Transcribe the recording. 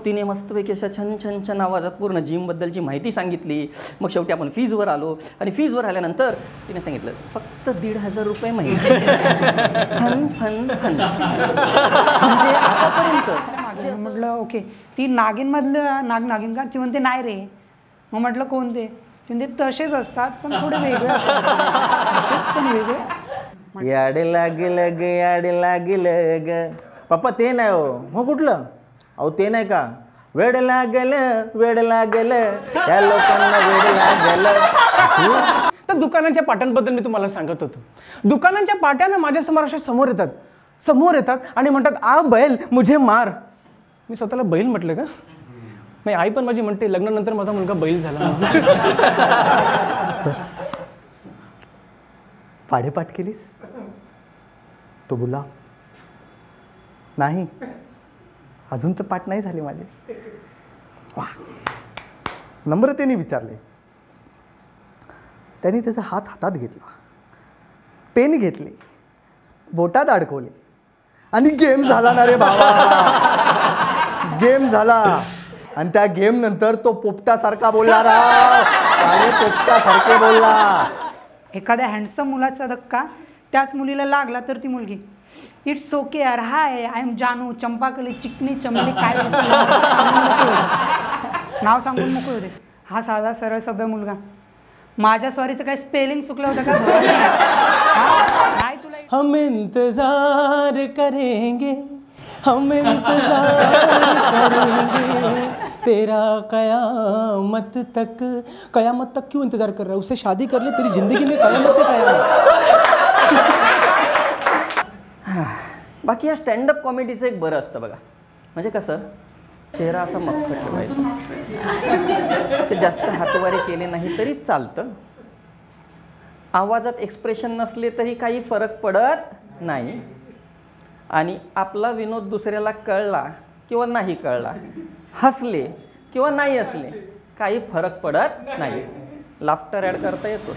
तिने मस्तपैकी अशा छान छान छान आवाजात पूर्ण जिमबद्दलची माहिती सांगितली. मग शेवटी आपण फीजवर आलो आणि फीजवर आल्यानंतर तिने सांगितलं फक्त 1,500 रुपये महिना. Fun fun fun. म्हणजे आतापर्यंत म्हटलं ओके. ती नागिनमधलं नागिन का? ती म्हणते नाही रे. मग म्हटलं कोणते? ती म्हणते तसेच असतात पण थोडे वेगळे असतात. पण वेगळे. याड लागेल ग याड लागेल ग. पप्पा ते नाही हो. मग कुठलं? अहो ते नाही का, वेड लागल त्या लोकांना वेड लागल. तर दुकानांच्या पाट्यांबद्दल मी तुम्हाला सांगत होतो. दुकानांच्या पाट्या माझ्यासमोर अशा समोर येतात आणि म्हणतात आ बैल मुझे मार. मी स्वतःला बैल म्हटलं का? नाही, आई पण माझी म्हणते लग्नानंतर माझा मुलगा बैल झाला. बस पाढेपाठ केलीस? तो बोला नाही, अजून तर पाठ नाही झाली माझे. वा, नम्रतेने विचारले. त्यांनी त्याचा हात हातात घेतला, पेन घेतली, बोटात अडकवले आणि गेम झाला ना रे भावा. गेम झाला आणि त्या गेम नंतर तो पोपटासारखा बोलला राव. पोपटासारखे बोलला. एखाद्या हँडसम मुलाचा धक्का त्याच मुलीला लागला तर ती मुलगी इट्स ओके यार, हाय आय एम जानू, चंपाकली, चिकनी चमली, काय नाव सांगून मोकळे होते. हा साधा सरळ सभ्य मुलगा. माझ्या सॉरीचं काय स्पेलिंग चुकलं होतं का? नाही तुला. हम इंतजार करेंगे, हम इंतजार करेंगे तेरा कयामत तक. कयामत तक क्यों इंतजार कर रहा है? उससे शादी कर ले, तेरी जिंदगी में कयामत तक आया. बाकी या स्टँडअप कॉमेडीचं एक बरं असतं बघा. म्हणजे कसं, चेहरा असा मस्त ठेवायचा, असे जास्त हातवारे केले नाही तरी चालतं. आवाजात एक्सप्रेशन नसले तरी काही फरक पडत नाही. आणि आपला विनोद दुसऱ्याला कळला किंवा नाही कळला, हसले किंवा नाही हसले, काही फरक पडत नाही. लाफ्टर ॲड करता येतो.